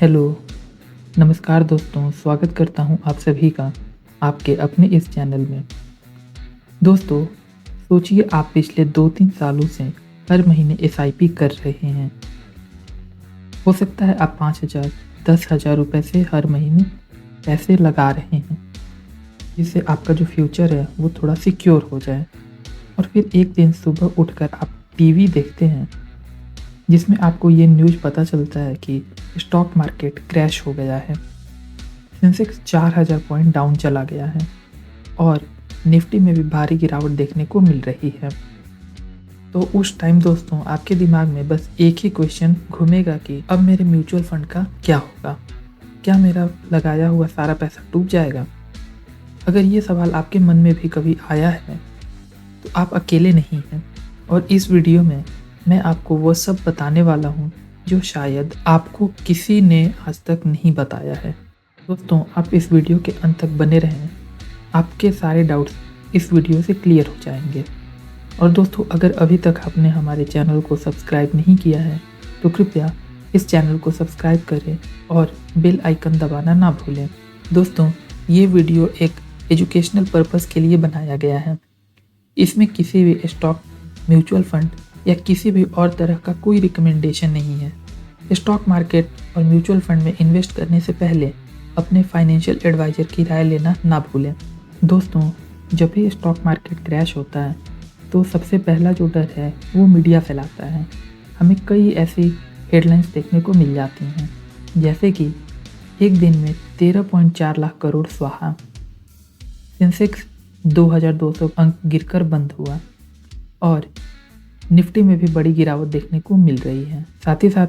Hello, नमस्कार दोस्तों, स्वागत करता हूँ आप सभी का आपके अपने इस चैनल में। दोस्तों, सोचिए आप पिछले 2-3 सालों से हर महीने एसआईपी कर रहे हैं। हो सकता है आप 5,000, 10,000 रुपए से हर महीने पैसे लगा रहे हैं, जिससे आपका जो फ्यूचर है वो थोड़ा सिक्योर हो जाए। और फिर एक दिन सुबह उठकर आप टीवी देखते हैं, जिसमें आपको ये न्यूज़ पता चलता है कि स्टॉक मार्केट क्रैश हो गया है। सेंसेक्स 4,000 पॉइंट डाउन चला गया है और निफ्टी में भी भारी गिरावट देखने को मिल रही है। तो उस टाइम दोस्तों आपके दिमाग में बस एक ही क्वेश्चन घूमेगा कि अब मेरे म्यूचुअल फंड का क्या होगा? क्या मेरा लगाया हुआ सारा पैसा डूब जाएगा? अगर ये सवाल आपके मन में भी कभी आया है तो आप अकेले नहीं हैं और इस वीडियो में मैं आपको वो सब बताने वाला हूँ जो शायद आपको किसी ने आज तक नहीं बताया है। दोस्तों, आप इस वीडियो के अंत तक बने रहें, आपके सारे डाउट्स इस वीडियो से क्लियर हो जाएंगे। और दोस्तों, अगर अभी तक आपने हमारे चैनल को सब्सक्राइब नहीं किया है तो कृपया इस चैनल को सब्सक्राइब करें और बेल आइकन दबाना ना भूलें। दोस्तों, ये वीडियो एक एजुकेशनल पर्पस के लिए बनाया गया है। इसमें किसी भी स्टॉक, म्यूचुअल फंड या किसी भी और तरह का कोई रिकमेंडेशन नहीं है। स्टॉक मार्केट और म्यूचुअल फंड में इन्वेस्ट करने से पहले अपने फाइनेंशियल एडवाइज़र की राय लेना ना भूलें। दोस्तों, जब भी स्टॉक मार्केट क्रैश होता है तो सबसे पहला जो डर है वो मीडिया फैलाता है। हमें कई ऐसी हेडलाइंस देखने को मिल जाती हैं, जैसे कि एक दिन में 13.4 लाख करोड़ स्वाहा, सेंसेक्स 2,200 अंक गिरकर बंद हुआ और निफ्टी में भी बड़ी गिरावट देखने को मिल रही है। साथ ही साथ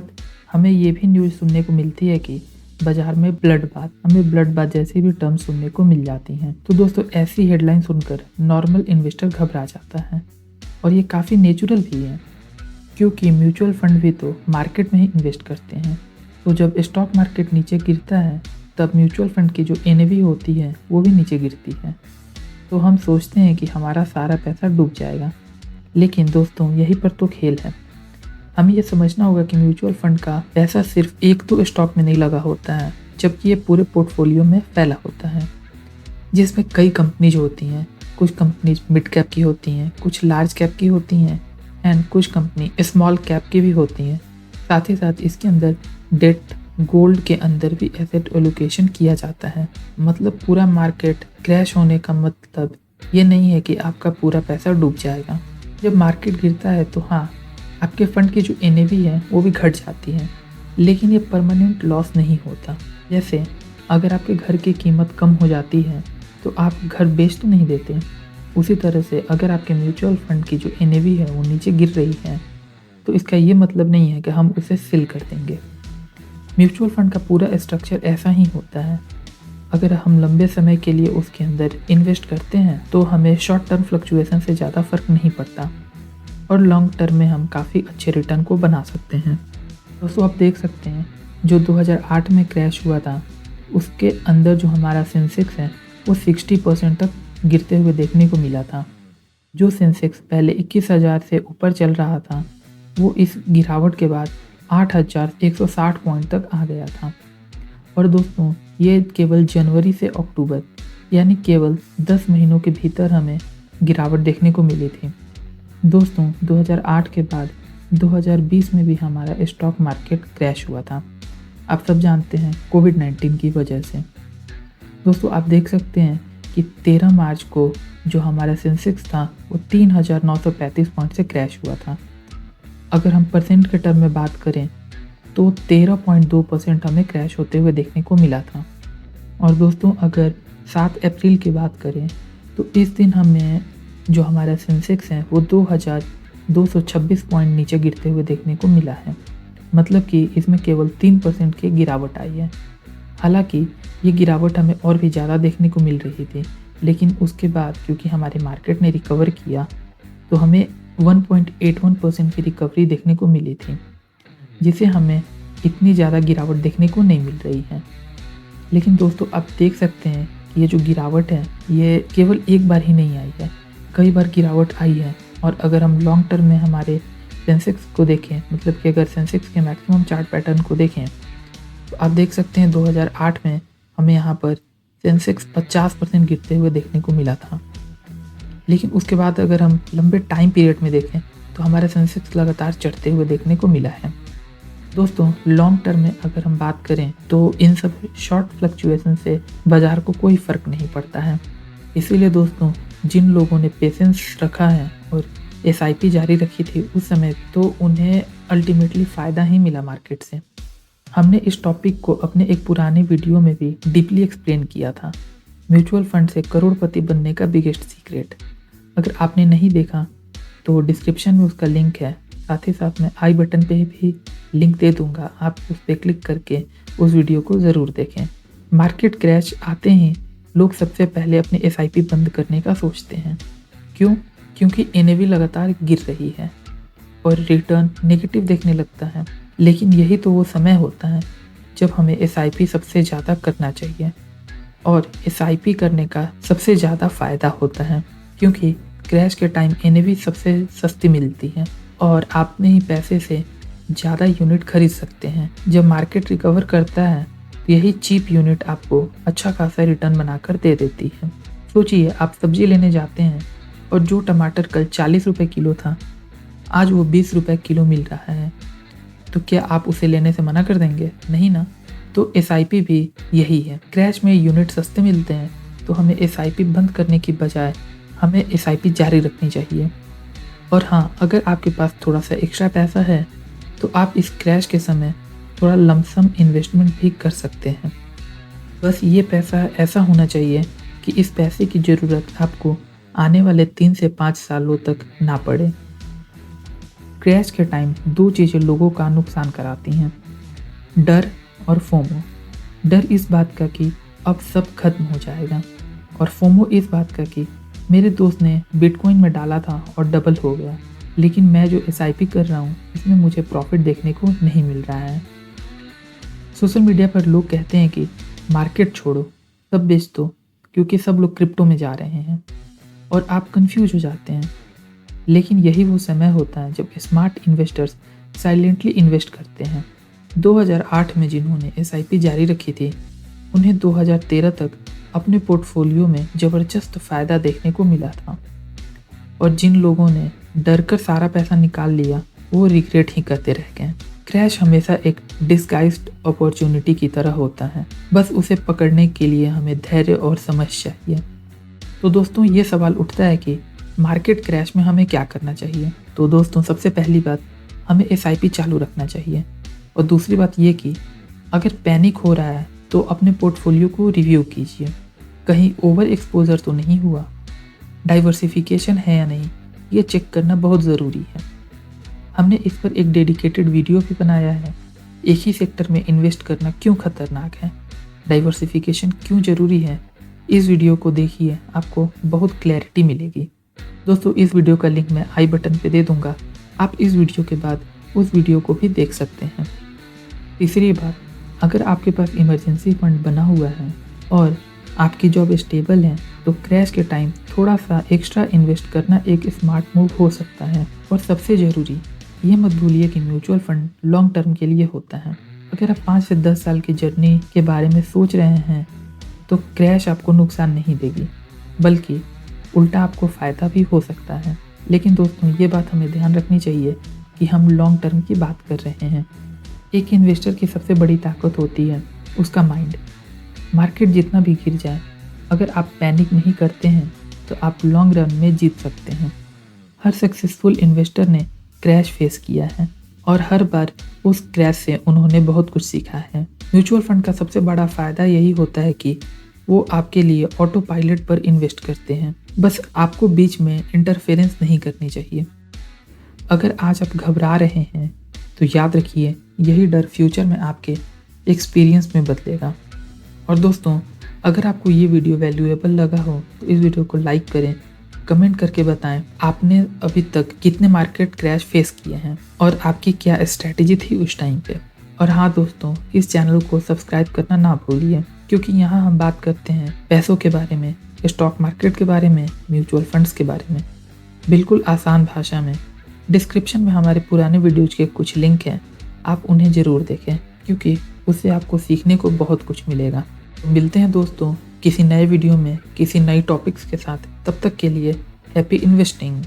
हमें ये भी न्यूज़ सुनने को मिलती है कि बाजार में हमें ब्लड बाथ जैसी भी टर्म सुनने को मिल जाती हैं। तो दोस्तों, ऐसी हेडलाइन सुनकर नॉर्मल इन्वेस्टर घबरा जाता है और ये काफ़ी नेचुरल भी है, क्योंकि म्यूचुअल फंड भी तो मार्केट में ही इन्वेस्ट करते हैं। तो जब स्टॉक मार्केट नीचे गिरता है तब म्यूचुअल फंड की जो एनएवी होती है वो भी नीचे गिरती है। तो हम सोचते हैं कि हमारा सारा पैसा डूब जाएगा, लेकिन दोस्तों यहीं पर तो खेल है। हमें ये समझना होगा कि म्यूचुअल फंड का पैसा सिर्फ एक दो स्टॉक में नहीं लगा होता है, जबकि ये पूरे पोर्टफोलियो में फैला होता है, जिसमें कई कंपनीज होती हैं। कुछ कंपनीज मिड कैप की होती हैं, कुछ लार्ज कैप की होती हैं एंड कुछ कंपनी स्मॉल कैप की भी होती हैं। साथ ही साथ इसके अंदर डेट, गोल्ड के अंदर भी एसेट एलोकेशन किया जाता है। मतलब पूरा मार्केट क्रैश होने का मतलब ये नहीं है कि आपका पूरा पैसा डूब जाएगा। जब मार्केट गिरता है तो हाँ, आपके फंड की जो एनएवी है वो भी घट जाती है, लेकिन ये परमानेंट लॉस नहीं होता। जैसे अगर आपके घर की कीमत कम हो जाती है तो आप घर बेच तो नहीं देते। उसी तरह से अगर आपके म्यूचुअल फंड की जो एनएवी है वो नीचे गिर रही है तो इसका ये मतलब नहीं है कि हम उसे सेल कर देंगे। म्यूचुअल फंड का पूरा स्ट्रक्चर ऐसा ही होता है। अगर हम लंबे समय के लिए उसके अंदर इन्वेस्ट करते हैं तो हमें शॉर्ट टर्म फ्लक्चुएशन से ज़्यादा फर्क नहीं पड़ता और लॉन्ग टर्म में हम काफ़ी अच्छे रिटर्न को बना सकते हैं। दोस्तों, आप देख सकते हैं जो 2008 में क्रैश हुआ था उसके अंदर जो हमारा सेंसेक्स है वो 60% तक गिरते हुए देखने को मिला था। जो सेंसेक्स पहले 21,000 से ऊपर चल रहा था वो इस गिरावट के बाद 8,160 पॉइंट तक आ गया था। और दोस्तों, ये केवल जनवरी से अक्टूबर यानी केवल 10 महीनों के भीतर हमें गिरावट देखने को मिली थी। दोस्तों, 2008 के बाद 2020 में भी हमारा स्टॉक मार्केट क्रैश हुआ था। आप सब जानते हैं, कोविड-19 की वजह से। दोस्तों, आप देख सकते हैं कि 13 मार्च को जो हमारा सेंसेक्स था वो 3,935 पॉइंट से क्रैश हुआ था। अगर हम परसेंट के टर्म में बात करें तो 13.2% हमें क्रैश होते हुए देखने को मिला था। और दोस्तों, अगर 7 अप्रैल की बात करें तो इस दिन हमें जो हमारा सेंसेक्स है वो 2,226 पॉइंट नीचे गिरते हुए देखने को मिला है। मतलब कि इसमें केवल 3% की गिरावट आई है। हालांकि ये गिरावट हमें और भी ज़्यादा देखने को मिल रही थी, लेकिन उसके बाद क्योंकि हमारे मार्केट ने रिकवर किया तो हमें 1.81% की रिकवरी देखने को मिली थी, जिसे हमें इतनी ज़्यादा गिरावट देखने को नहीं मिल रही है। लेकिन दोस्तों, आप देख सकते हैं कि ये जो गिरावट है ये केवल एक बार ही नहीं आई है, कई बार गिरावट आई है। और अगर हम लॉन्ग टर्म में हमारे सेंसेक्स को देखें, मतलब कि अगर सेंसेक्स के मैक्सिमम चार्ट पैटर्न को देखें तो आप देख सकते हैं 2008 में हमें यहाँ पर सेंसेक्स 50% गिरते हुए देखने को मिला था। लेकिन उसके बाद अगर हम लंबे टाइम पीरियड में देखें तो हमारा सेंसेक्स लगातार चढ़ते हुए देखने को मिला है। दोस्तों, लॉन्ग टर्म में अगर हम बात करें तो इन सब शॉर्ट फ्लक्चुएशन से बाजार को कोई फ़र्क नहीं पड़ता है। इसीलिए दोस्तों, जिन लोगों ने पेशेंस रखा है और एसआईपी जारी रखी थी उस समय, तो उन्हें अल्टीमेटली फ़ायदा ही मिला मार्केट से। हमने इस टॉपिक को अपने एक पुराने वीडियो में भी डीपली एक्सप्लेन किया था, म्यूचुअल फंड से करोड़पति बनने का बिगेस्ट सीक्रेट। अगर आपने नहीं देखा तो डिस्क्रिप्शन में उसका लिंक है, साथ ही साथ मैं आई बटन पे भी लिंक दे दूंगा, आप उस पर क्लिक करके उस वीडियो को ज़रूर देखें। मार्केट क्रैश आते ही लोग सबसे पहले अपने एसआईपी बंद करने का सोचते हैं। क्यों? क्योंकि एनएवी लगातार गिर रही है और रिटर्न नेगेटिव देखने लगता है। लेकिन यही तो वो समय होता है जब हमें एसआईपी सबसे ज़्यादा करना चाहिए और एसआईपी करने का सबसे ज़्यादा फ़ायदा होता है, क्योंकि क्रैश के टाइम एनएवी सबसे सस्ती मिलती है और आप अपने ही पैसे से ज़्यादा यूनिट खरीद सकते हैं। जब मार्केट रिकवर करता है तो यही चीप यूनिट आपको अच्छा खासा रिटर्न बनाकर दे देती है। सोचिए, आप सब्जी लेने जाते हैं और जो टमाटर कल 40 रुपये किलो था, आज वो 20 रुपये किलो मिल रहा है, तो क्या आप उसे लेने से मना कर देंगे? नहीं ना। तो एसआईपी भी यही है। क्रैश में यूनिट सस्ते मिलते हैं तो हमें एसआईपी बंद करने की बजाय हमें एसआईपी जारी रखनी चाहिए। और हाँ, अगर आपके पास थोड़ा सा एक्स्ट्रा पैसा है तो आप इस क्रैश के समय थोड़ा लमसम इन्वेस्टमेंट भी कर सकते हैं। बस ये पैसा ऐसा होना चाहिए कि इस पैसे की ज़रूरत आपको आने वाले 3 से 5 सालों तक ना पड़े। क्रैश के टाइम 2 चीज़ें लोगों का नुकसान कराती हैं, डर और फोमो। डर इस बात का कि अब सब खत्म हो जाएगा, और फोमो इस बात का कि मेरे दोस्त ने बिटकॉइन में डाला था और डबल हो गया, लेकिन मैं जो एसआईपी कर रहा हूँ इसमें मुझे प्रॉफिट देखने को नहीं मिल रहा है। सोशल मीडिया पर लोग कहते हैं कि मार्केट छोड़ो, सब बेच दो, क्योंकि सब लोग क्रिप्टो में जा रहे हैं, और आप कंफ्यूज हो जाते हैं। लेकिन यही वो समय होता है जब स्मार्ट इन्वेस्टर्स साइलेंटली इन्वेस्ट करते हैं। 2008 में जिन्होंने एसआईपी जारी रखी थी, उन्हें 2013 तक अपने पोर्टफोलियो में ज़बरदस्त फ़ायदा देखने को मिला था, और जिन लोगों ने डर कर सारा पैसा निकाल लिया वो रिग्रेट ही करते रह गए। क्रैश हमेशा एक डिस्गाइज्ड अपॉर्चुनिटी की तरह होता है, बस उसे पकड़ने के लिए हमें धैर्य और समझ चाहिए। तो दोस्तों, ये सवाल उठता है कि मार्केट क्रैश में हमें क्या करना चाहिए। तो दोस्तों, सबसे पहली बात, हमें एसआईपी चालू रखना चाहिए, और दूसरी बात ये कि अगर पैनिक हो रहा है तो अपने पोर्टफोलियो को रिव्यू कीजिए, कहीं ओवर एक्सपोजर तो नहीं हुआ, डाइवर्सिफिकेशन है या नहीं, ये चेक करना बहुत ज़रूरी है। हमने इस पर एक डेडिकेटेड वीडियो भी बनाया है, एक ही सेक्टर में इन्वेस्ट करना क्यों खतरनाक है, डाइवर्सिफिकेशन क्यों ज़रूरी है। इस वीडियो को देखिए, आपको बहुत क्लैरिटी मिलेगी। दोस्तों, इस वीडियो का लिंक मैं आई बटन पे दे दूंगा, आप इस वीडियो के बाद उस वीडियो को भी देख सकते हैं। तीसरी बात, अगर आपके पास इमरजेंसी फंड बना हुआ है और आपकी जॉब स्टेबल है तो क्रैश के टाइम थोड़ा सा एक्स्ट्रा इन्वेस्ट करना एक स्मार्ट मूव हो सकता है। और सबसे ज़रूरी, ये मत भूलिए कि म्यूचुअल फंड लॉन्ग टर्म के लिए होता है। अगर आप 5 से 10 साल की जर्नी के बारे में सोच रहे हैं तो क्रैश आपको नुकसान नहीं देगी, बल्कि उल्टा आपको फ़ायदा भी हो सकता है। लेकिन दोस्तों, ये बात हमें ध्यान रखनी चाहिए कि हम लॉन्ग टर्म की बात कर रहे हैं। एक इन्वेस्टर की सबसे बड़ी ताकत होती है उसका माइंड। मार्केट जितना भी गिर जाए, अगर आप पैनिक नहीं करते हैं तो आप लॉन्ग रन में जीत सकते हैं। हर सक्सेसफुल इन्वेस्टर ने क्रैश फेस किया है और हर बार उस क्रैश से उन्होंने बहुत कुछ सीखा है। म्यूचुअल फंड का सबसे बड़ा फ़ायदा यही होता है कि वो आपके लिए ऑटो पायलट पर इन्वेस्ट करते हैं, बस आपको बीच में इंटरफेरेंस नहीं करनी चाहिए। अगर आज आप घबरा रहे हैं तो याद रखिए, यही डर फ्यूचर में आपके एक्सपीरियंस में बदलेगा। और दोस्तों, अगर आपको ये वीडियो वैल्यूएबल लगा हो तो इस वीडियो को लाइक करें, कमेंट करके बताएं आपने अभी तक कितने मार्केट क्रैश फेस किए हैं और आपकी क्या स्ट्रैटेजी थी उस टाइम पे। और हाँ दोस्तों, इस चैनल को सब्सक्राइब करना ना भूलिए, क्योंकि यहाँ हम बात करते हैं पैसों के बारे में, स्टॉक मार्केट के बारे में, म्यूचुअल फंड्स के बारे में, बिल्कुल आसान भाषा में। डिस्क्रिप्शन में हमारे पुराने वीडियोज के कुछ लिंक हैं, आप उन्हें ज़रूर देखें, क्योंकि उससे आपको सीखने को बहुत कुछ मिलेगा। तो मिलते हैं दोस्तों किसी नए वीडियो में किसी नई टॉपिक्स के साथ। तब तक के लिए हैप्पी इन्वेस्टिंग।